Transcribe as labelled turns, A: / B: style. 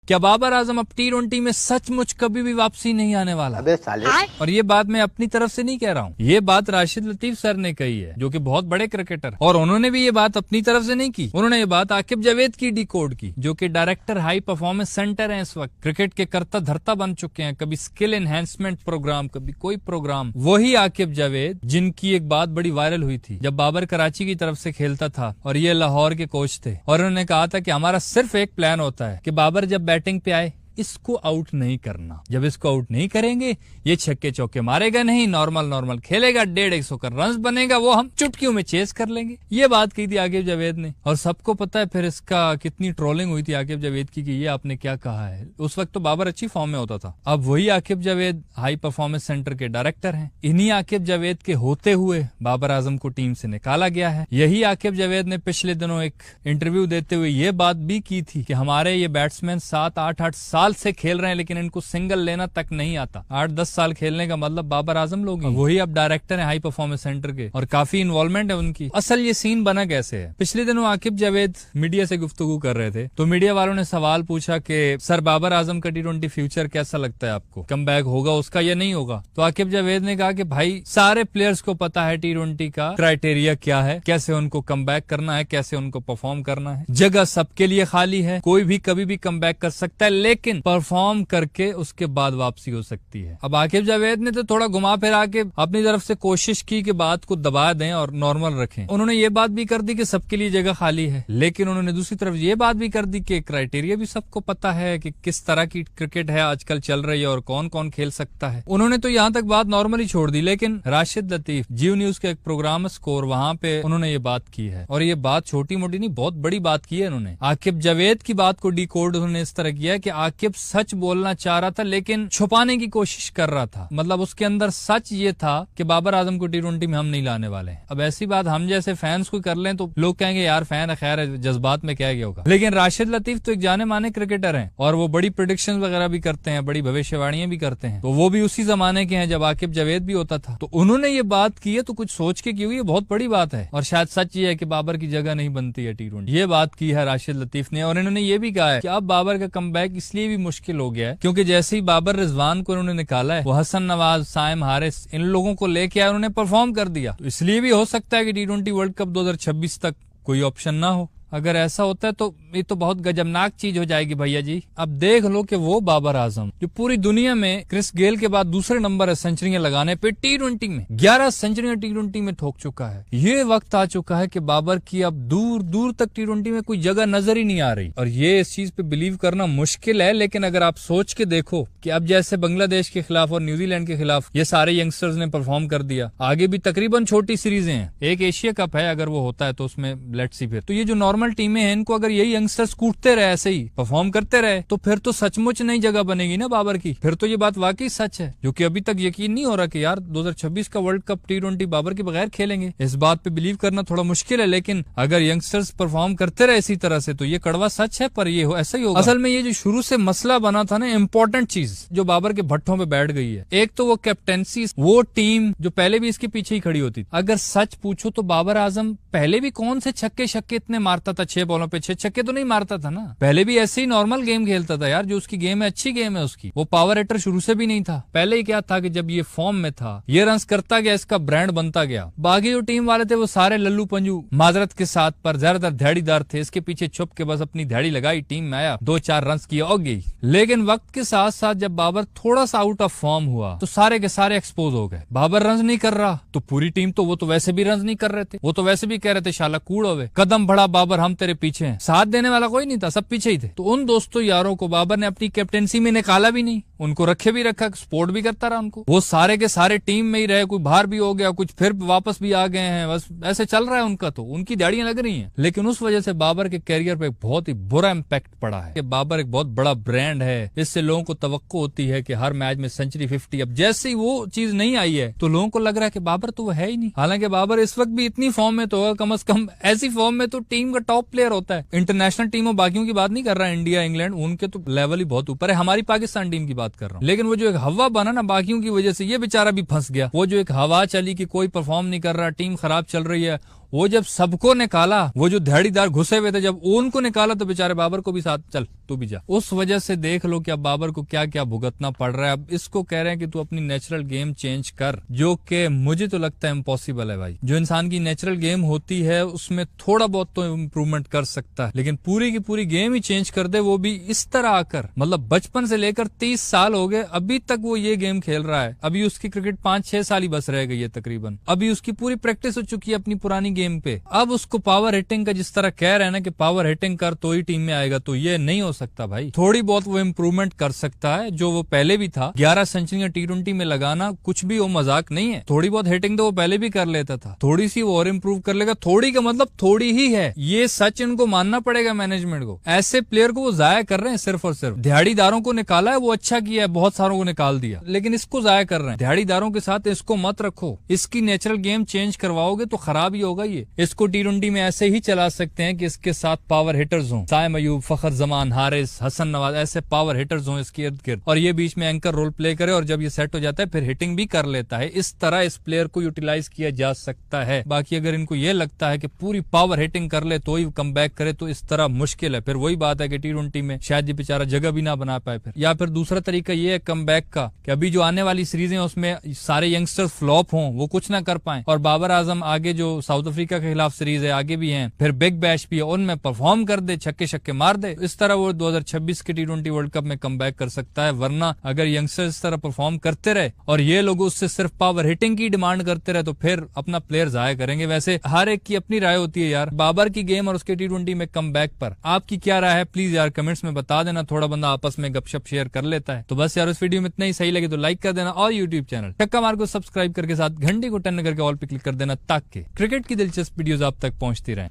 A: क्या बाबर आजम अब T20 में सचमुच कभी भी वापसी नहीं आने वाला?
B: अबे साले।
A: और ये बात मैं अपनी तरफ से नहीं कह रहा हूँ, ये बात राशिद लतीफ सर ने कही है, जो कि बहुत बड़े क्रिकेटर, और उन्होंने भी ये बात अपनी तरफ से नहीं की, उन्होंने ये बात आकिब जावेद की डिकोड की, जो कि डायरेक्टर हाई परफॉर्मेंस सेंटर है, इस वक्त क्रिकेट के करता धरता बन चुके हैं, कभी स्किल एनहेंसमेंट प्रोग्राम, कभी कोई प्रोग्राम। वही आकिब जावेद जिनकी एक बात बड़ी वायरल हुई थी जब बाबर कराची की तरफ से खेलता था और ये लाहौर के कोच थे, और उन्होंने कहा था कि हमारा सिर्फ एक प्लान होता है कि बाबर जब बैटिंग पे आए इसको आउट नहीं करना, जब इसको आउट नहीं करेंगे ये छक्के चौके मारेगा नहीं, नॉर्मल खेलेगा, 150 का रन बनेगा, वो हम चुटकियों में चेस कर लेंगे। ये बात कही थी आकिब जावेद ने, और सबको पता है फिर इसका कितनी ट्रोलिंग हुई थी आकिब जावेद की कि ये आपने क्या कहा है। उस वक्त तो बाबर अच्छी फॉर्म में होता था। अब वही Aqib Javed high performance centre के डायरेक्टर हैं। इन्हीं आकिब जावेद के होते हुए बाबर आजम को टीम से निकाला गया है। यही आकिब जावेद ने पिछले दिनों एक इंटरव्यू देते हुए ये बात भी की थी कि हमारे ये बैट्समैन 7-8 साल से खेल रहे हैं लेकिन इनको सिंगल लेना तक नहीं आता। 8-10 साल खेलने का मतलब बाबर आजम लोग हैं। वही अब डायरेक्टर हैं हाई परफॉर्मेंस सेंटर के, और काफी इन्वॉल्वमेंट है उनकी। असल ये सीन बना कैसे है, पिछले दिनों आकिब जावेद मीडिया से गुफ्तगू कर रहे थे, तो मीडिया वालों ने सवाल पूछा कि सर बाबर आजम का T20 फ्यूचर कैसा लगता है आपको, कम बैक होगा उसका या नहीं होगा? तो आकिब जावेद ने कहा कि भाई सारे प्लेयर्स को पता है T20 का क्राइटेरिया क्या है, कैसे उनको कम बैक करना है, कैसे उनको परफॉर्म करना है। जगह सबके लिए खाली है, कोई भी कभी भी कम बैक कर सकता है, लेकिन परफॉर्म करके उसके बाद वापसी हो सकती है। अब आकिब जावेद ने तो थोड़ा घुमा फिरा के अपनी तरफ से कोशिश की कि बात को दबा दें और नॉर्मल रखें। उन्होंने ये बात भी कर दी कि सबके लिए जगह खाली है, लेकिन उन्होंने दूसरी तरफ ये बात भी कर दी कि क्राइटेरिया भी सबको पता है कि किस तरह की क्रिकेट है आजकल चल रही है और कौन कौन खेल सकता है। उन्होंने तो यहाँ तक बात नॉर्मली छोड़ दी, लेकिन राशिद लतीफ जियो न्यूज के एक प्रोग्राम स्कोर, वहाँ पे उन्होंने ये बात की है, और ये बात छोटी मोटी नहीं, बहुत बड़ी बात की है उन्होंने। आकिब जावेद की बात को डिकोड उन्होंने इस तरह किया कि आकिब सच बोलना चाह रहा था लेकिन छुपाने की कोशिश कर रहा था, मतलब उसके अंदर सच ये था कि बाबर आजम को T20 में हम नहीं लाने वाले। अब ऐसी बात हम जैसे फैंस को कर लें तो लोग कहेंगे यार फैन है, खैर है, जज्बात में क्या गया होगा। लेकिन राशिद लतीफ तो एक जाने माने क्रिकेटर हैं और वो बड़ी प्रेडिक्शंस वगैरह भी करते हैं, बड़ी भविष्यवाणियां भी करते हैं, तो वो भी उसी जमाने के हैं जब आकिब जावेद भी होता था। तो उन्होंने ये बात की है तो कुछ सोच के की हुई, ये बहुत बड़ी बात है, और शायद सच ये है कि बाबर की जगह नहीं बनती है T20। ये बात की है राशिद लतीफ ने, और इन्होंने ये भी कहा है कि अब बाबर का कमबैक इसलिए भी मुश्किल हो गया है क्योंकि जैसे ही बाबर रिजवान को उन्होंने निकाला है, वो हसन नवाज, साइम हारिस, इन लोगों को लेके आए, उन्होंने परफॉर्म कर दिया। तो इसलिए भी हो सकता है कि T20 वर्ल्ड कप 2026 तक कोई ऑप्शन ना हो। अगर ऐसा होता है तो ये तो बहुत गजबनाक चीज हो जाएगी भैया जी। अब देख लो कि वो बाबर आजम जो पूरी दुनिया में क्रिस गेल के बाद दूसरे नंबर है सेंचुरियां लगाने पे, T20 में 11 सेंचुरियां T20 में ठोक चुका है। ये वक्त आ चुका है कि बाबर की अब दूर दूर तक T20 में कोई जगह नजर ही नहीं आ रही, और ये इस चीज पे बिलीव करना मुश्किल है। लेकिन अगर आप सोच के देखो कि अब जैसे बांग्लादेश के खिलाफ और न्यूजीलैंड के खिलाफ ये सारे यंगस्टर्स ने परफॉर्म कर दिया, आगे भी तकरीबन छोटी सीरीजें हैं, एक एशिया कप है, अगर वो होता है तो उसमें लेट्स सी, फिर तो ये जो नॉर्मल टीमें हैं इनको अगर यही यंगस्टर्स कूटते रहे, ऐसे ही परफॉर्म करते रहे, तो फिर तो सचमुच नई जगह बनेगी ना बाबर की। फिर तो ये बात वाकई सच है, जो कि अभी तक यकीन नहीं हो रहा कि यार 2026 का वर्ल्ड कप T20 बाबर के बगैर खेलेंगे। इस बात पे बिलीव करना थोड़ा मुश्किल है, लेकिन अगर यंगस्टर्स परफॉर्म करते रहे इसी तरह से तो ये कड़वा सच है, पर ये ऐसा ही होगा। असल में ये जो शुरू से मसला बना था ना, इम्पोर्टेंट चीज जो बाबर के भट्टों पे बैठ गई है, एक तो वो कैप्टेंसी, वो टीम जो पहले भी इसके पीछे ही खड़ी होती थी। अगर सच पूछो तो बाबर आजम पहले भी कौन से छक्के शक्के इतने मारता था, 6 बॉलों पे 6 छक्के तो नहीं मारता था ना। पहले भी ऐसे ही नॉर्मल गेम खेलता था यार, जो उसकी गेम है अच्छी गेम है उसकी। वो पावर हिटर शुरू से भी नहीं था, पहले ही क्या था कि जब ये फॉर्म में था, ये रन्स करता गया, इसका ब्रांड बनता गया। बाकी जो टीम वाले थे वो सारे लल्लू पंजू माजरत के साथ, पर ज्यादातर दिहाड़ीदार थे, इसके पीछे छुप के बस अपनी दिहाड़ी लगाई, टीम में आया, 2-4 रन किया और गई। लेकिन वक्त के साथ साथ जब बाबर थोड़ा सा आउट ऑफ फॉर्म हुआ तो सारे के सारे एक्सपोज हो गए। बाबर रन नहीं कर रहा तो पूरी टीम तो वो तो वैसे भी रन नहीं कर रहे थे, वो तो वैसे भी कह रहे थे शाला कूड़ होवे, कदम बढ़ा बाबर, हम तेरे पीछे हैं। साथ देने वाला कोई नहीं था, सब पीछे ही थे। तो उन दोस्तों यारों को बाबर ने अपनी कैप्टेंसी में निकाला भी नहीं, उनको रखे भी रखा, सपोर्ट भी करता रहा उनको। वो सारे के सारे टीम में ही रहे, कोई बाहर भी हो गया, कुछ फिर वापस भी आ गए हैं, बस ऐसे चल रहा है उनका, तो उनकी दाढ़ियां लग रही हैं। लेकिन उस वजह से बाबर के कैरियर पे बहुत ही बुरा इम्पैक्ट पड़ा है कि बाबर एक बहुत बड़ा ब्रांड है, इससे लोगों को तवक्को होती है कि हर मैच में सेंचुरी 50। अब जैसे ही वो चीज नहीं आई है तो लोगों को लग रहा है कि बाबर तो वो है ही नहीं। हालांकि बाबर इस वक्त भी इतनी फॉर्म में तो कम से कम ऐसी फॉर्म में तो टीम का टॉप प्लेयर होता है। इंटरनेशनल टीमों बाकियों की बात नहीं कर रहा, इंडिया इंग्लैंड उनके तो लेवल ही बहुत ऊपर है, हमारी पाकिस्तान टीम की बात कर रहा हूँ। लेकिन वो जो एक हवा बना ना बाकियों की वजह से, ये बेचारा भी फंस गया। वो जो एक हवा चली कि कोई परफॉर्म नहीं कर रहा, टीम खराब चल रही है, वो जब सबको निकाला, वो जो दिहाड़ीदार घुसे हुए थे, जब उनको निकाला तो बेचारे बाबर को भी साथ, चल तू भी जा। उस वजह से देख लो कि अब बाबर को क्या क्या भुगतना पड़ रहा है। अब इसको कह रहे हैं कि तू अपनी नेचुरल गेम चेंज कर, जो कि मुझे तो लगता है इम्पॉसिबल है भाई। जो इंसान की नेचुरल गेम होती है उसमें थोड़ा बहुत तो इम्प्रूवमेंट कर सकता है, लेकिन पूरी की पूरी गेम ही चेंज कर दे, वो भी इस तरह आकर। मतलब बचपन से लेकर 30 साल हो गए, अभी तक वो ये गेम खेल रहा है। अभी उसकी क्रिकेट 5-6 साल ही बस रह गई है तकरीबन। अभी उसकी पूरी प्रैक्टिस हो चुकी है अपनी पुरानी गेम पे। अब उसको पावर हिटिंग का जिस तरह कह रहे हैं ना कि पावर हिटिंग कर तो ही टीम में आएगा, तो ये नहीं हो सकता भाई। थोड़ी बहुत वो इम्प्रूवमेंट कर सकता है, जो वो पहले भी था। 11 सेंचुरियां T20 में लगाना कुछ भी वो मजाक नहीं है। थोड़ी बहुत हिटिंग तो वो पहले भी कर लेता था, थोड़ी सी वो और इम्प्रूव कर लेगा। थोड़ी का मतलब थोड़ी ही है, ये सच इनको मानना पड़ेगा मैनेजमेंट को। ऐसे प्लेयर को वो जाया कर रहे हैं सिर्फ और सिर्फ। दिहाड़ीदारों को निकाला है, वो अच्छा किया है, बहुत सारों को निकाल दिया, लेकिन इसको जाया कर रहे हैं। दिहाड़ीदारों के साथ इसको मत रखो, इसकी नेचुरल गेम चेंज करवाओगे तो खराब ही होगा ये। इसको T20 में ऐसे ही चला सकते हैं कि इसके साथ पावर हिटर्स हों, साइम अयूब, फखर जमान, हारिस, हसन नवाज, ऐसे पावर हिटर्स हों इसके इर्द गिर्द, और ये बीच में एंकर रोल प्ले करे, और जब ये सेट हो जाता है फिर हिटिंग भी कर लेता है। इस तरह इस प्लेयर को यूटिलाइज किया जा सकता है। बाकी अगर इनको ये लगता है कि पूरी पावर हिटिंग कर ले तो ही कम बैक करे, तो इस तरह मुश्किल है। फिर वही बात है कि T20 में शायद ये बेचारा जगह भी ना बना पाए फिर। या फिर दूसरा तरीका ये है कम बैक का, कि अभी जो आने वाली सीरीज है उसमें सारे यंगस्टर्स फ्लॉप हों, वो कुछ ना कर पाए, और बाबर आजम आगे जो साउथ अफ्रीका के खिलाफ सीरीज है, आगे भी है, फिर बिग बैश भी है, उनमें परफॉर्म कर दे, छक्के छक्के मार दे। इस तरह वो 2026 के T20 वर्ल्ड कप में कम बैक कर सकता है। वरना अगर यंगस्टर्स इस तरह परफॉर्म करते रहे और ये लोग उससे सिर्फ पावर हिटिंग की डिमांड करते रहे, तो फिर अपना प्लेयर जाया करेंगे। वैसे हर एक की अपनी राय होती है यार, बाबर की गेम और उसके T20 में कम बैक पर आपकी क्या राय है, प्लीज यार कमेंट्स में बता देना। थोड़ा बंदा आपस में गपशप शेयर कर लेता है। तो बस यार इस वीडियो में इतना ही, सही लगे तो लाइक कर देना, और यूट्यूब चैनल टक्का मार को सब्सक्राइब करके साथ घंटे को टन करके ऑल पे क्लिक कर देना, ताकि क्रिकेट की दिलचस्प वीडियोस आप तक पहुंचती रहें।